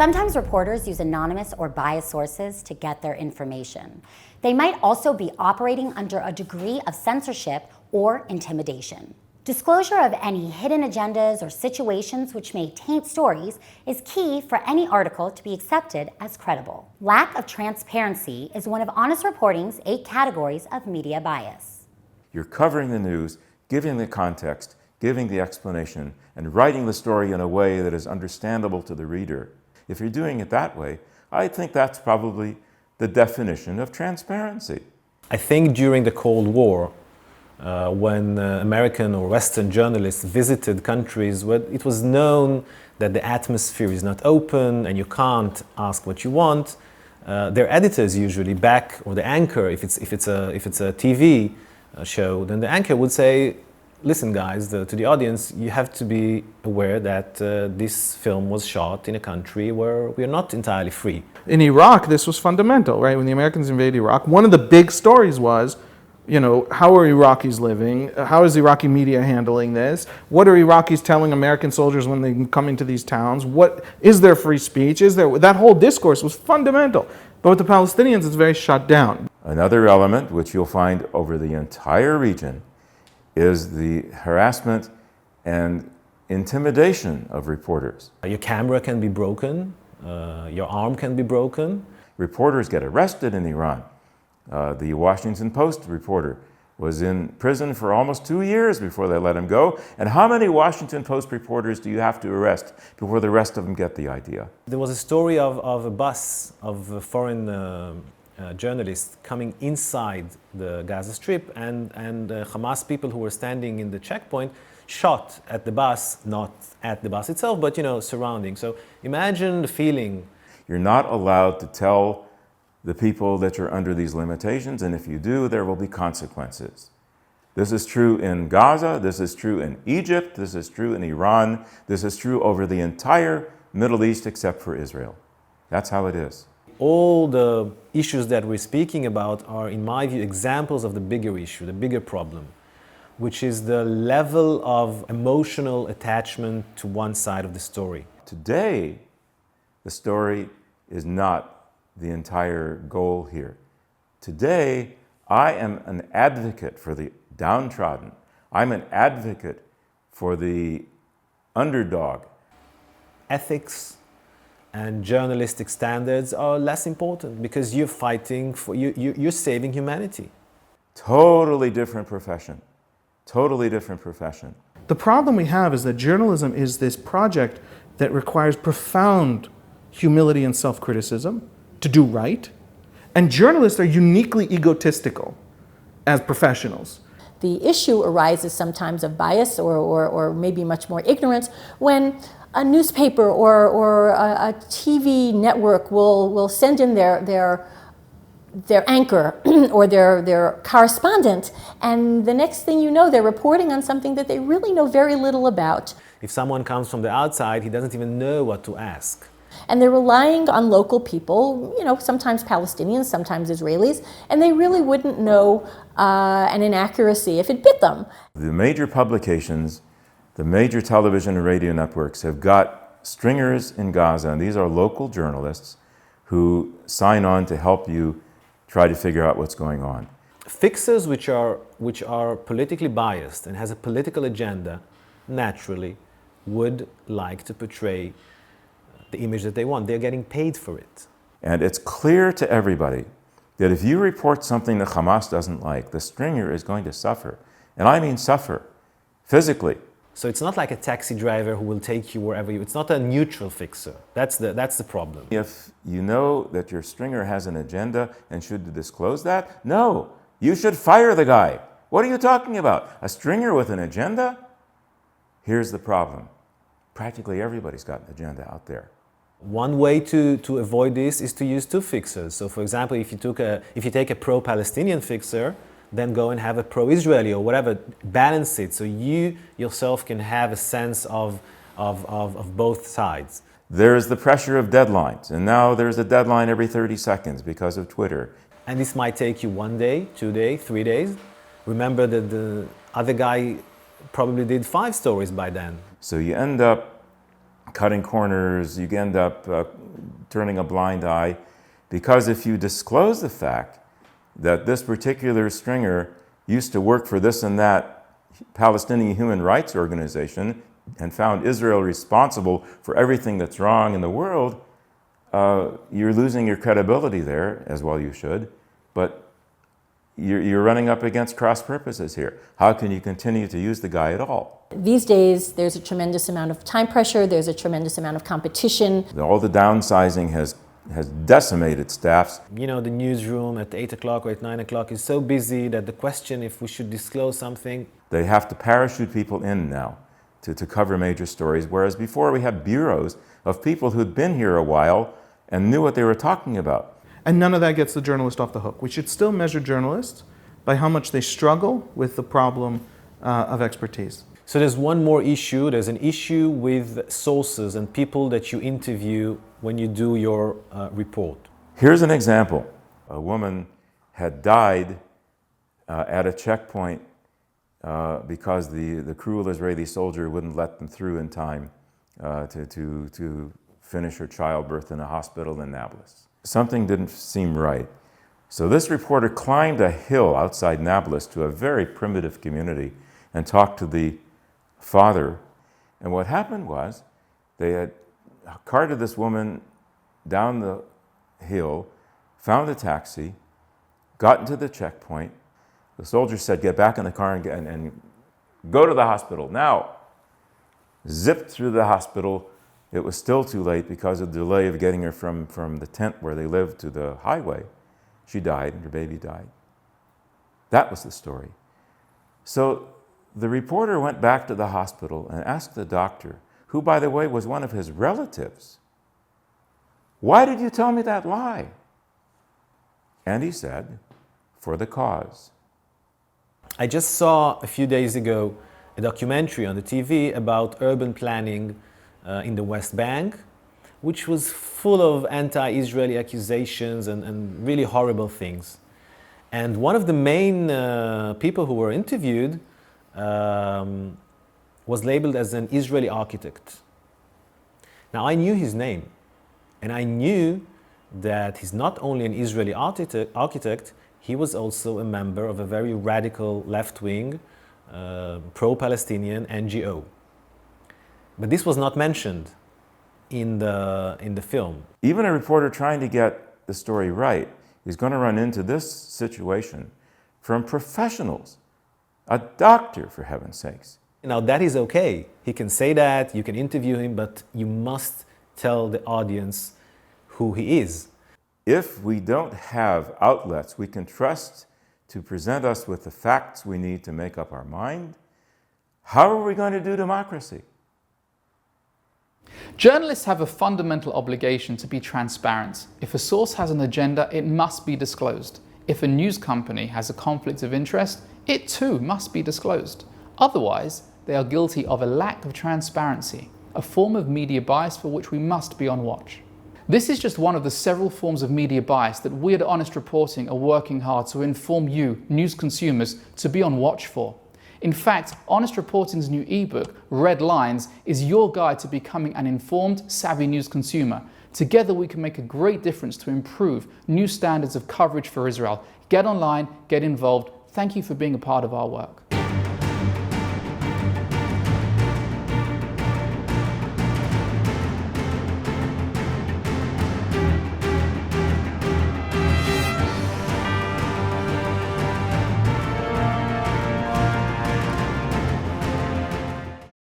Sometimes reporters use anonymous or biased sources to get their information. They might also be operating under a degree of censorship or intimidation. Disclosure of any hidden agendas or situations which may taint stories is key for any article to be accepted as credible. Lack of transparency is one of Honest Reporting's 8 categories of media bias. You're covering the news, giving the context, giving the explanation, and writing the story in a way that is understandable to the reader. If you're doing it that way, I think that's probably the definition of transparency. I think during the Cold War, when American or Western journalists visited countries where it was known that the atmosphere is not open and you can't ask what you want, their editors usually or the anchor, if it's a TV show, then the anchor would say, listen guys, to the audience, you have to be aware that this film was shot in a country where we are not entirely free. In Iraq, this was fundamental, right? When the Americans invaded Iraq, one of the big stories was, how are Iraqis living? How is Iraqi media handling this? What are Iraqis telling American soldiers when they come into these towns? Is there free speech? That whole discourse was fundamental. But with the Palestinians, it's very shut down. Another element which you'll find over the entire region is the harassment and intimidation of reporters. Your camera can be broken, your arm can be broken. Reporters get arrested in Iran. The Washington Post reporter was in prison for almost 2 years before they let him go. And how many Washington Post reporters do you have to arrest before the rest of them get the idea? There was a story of a bus of foreign journalists coming inside the Gaza Strip, and Hamas people who were standing in the checkpoint shot at the bus, not at the bus itself, but surrounding. So imagine the feeling. You're not allowed to tell the people that you're under these limitations, and if you do, there will be consequences. This is true in Gaza, this is true in Egypt, this is true in Iran, this is true over the entire Middle East except for Israel. That's how it is. All the issues that we're speaking about are, in my view, examples of the bigger issue, the bigger problem, which is the level of emotional attachment to one side of the story. Today, the story is not the entire goal here. Today, I am an advocate for the downtrodden. I'm an advocate for the underdog. Ethics and journalistic standards are less important because you're fighting for, you're saving humanity. Totally different profession. Totally different profession. The problem we have is that journalism is this project that requires profound humility and self-criticism to do right. And journalists are uniquely egotistical as professionals. The issue arises sometimes of bias or maybe much more ignorance when a newspaper or a TV network will send in their anchor or their correspondent, and the next thing you know, they're reporting on something that they really know very little about. If someone comes from the outside, he doesn't even know what to ask. And they're relying on local people, sometimes Palestinians, sometimes Israelis, and they really wouldn't know an inaccuracy if it bit them. The major publications, the major television and radio networks have got stringers in Gaza, and these are local journalists who sign on to help you try to figure out what's going on. Fixers which are politically biased and has a political agenda, naturally would like to portray the image that they want. They're getting paid for it. And it's clear to everybody that if you report something that Hamas doesn't like, the stringer is going to suffer. And I mean suffer, physically. So it's not like a taxi driver who will take you wherever it's not a neutral fixer. That's the problem. If you know that your stringer has an agenda and should disclose that, no, you should fire the guy. What are you talking about? A stringer with an agenda? Here's the problem. Practically everybody's got an agenda out there. One way to avoid this is to use two fixers. So for example, if you take a pro-Palestinian fixer, then go and have a pro-Israeli or whatever, balance it so you yourself can have a sense of both sides. There's the pressure of deadlines, and now there's a deadline every 30 seconds because of Twitter. And this might take you 1 day, 2 days, 3 days. Remember that the other guy probably did 5 stories by then. So you end up cutting corners, you end up turning a blind eye, because if you disclose the fact that this particular stringer used to work for this and that Palestinian human rights organization and found Israel responsible for everything that's wrong in the world, you're losing your credibility there, as well you should, but you're running up against cross purposes here. How can you continue to use the guy at all? These days, there's a tremendous amount of time pressure, there's a tremendous amount of competition. All the downsizing has decimated staffs. You know, the newsroom at 8 o'clock or at 9 o'clock is so busy that the question if we should disclose something. They have to parachute people in now to cover major stories, whereas before we had bureaus of people who'd been here a while and knew what they were talking about. And none of that gets the journalist off the hook. We should still measure journalists by how much they struggle with the problem of expertise. So there's one more issue. There's an issue with sources and people that you interview when you do your report. Here's an example. A woman had died at a checkpoint because the cruel Israeli soldier wouldn't let them through in time to finish her childbirth in a hospital in Nablus. Something didn't seem right. So this reporter climbed a hill outside Nablus to a very primitive community and talked to the father. And what happened was they had carted this woman down the hill, found a taxi, got into the checkpoint. The soldier said, "Get back in the car and go to the hospital now." Zipped through the hospital. It was still too late because of the delay of getting her from the tent where they lived to the highway. She died and her baby died. That was the story. So the reporter went back to the hospital and asked the doctor, who, by the way, was one of his relatives, "Why did you tell me that lie?" And he said, "For the cause." I just saw a few days ago a documentary on the TV about urban planning in the West Bank, which was full of anti-Israeli accusations and really horrible things. And one of the main people who were interviewed was labeled as an Israeli architect. Now, I knew his name, and I knew that he's not only an Israeli architect, he was also a member of a very radical left-wing, pro-Palestinian NGO. But this was not mentioned in the film. Even a reporter trying to get the story right is going to run into this situation from professionals, a doctor, for heaven's sakes. Now that is okay. He can say that, you can interview him, but you must tell the audience who he is. If we don't have outlets we can trust to present us with the facts we need to make up our mind, how are we going to do democracy? Journalists have a fundamental obligation to be transparent. If a source has an agenda, it must be disclosed. If a news company has a conflict of interest, it too must be disclosed. Otherwise, they are guilty of a lack of transparency, a form of media bias for which we must be on watch. This is just one of the several forms of media bias that we at Honest Reporting are working hard to inform you, news consumers, to be on watch for. In fact, Honest Reporting's new ebook, Red Lines, is your guide to becoming an informed, savvy news consumer. Together we can make a great difference to improve new standards of coverage for Israel. Get online, get involved. Thank you for being a part of our work.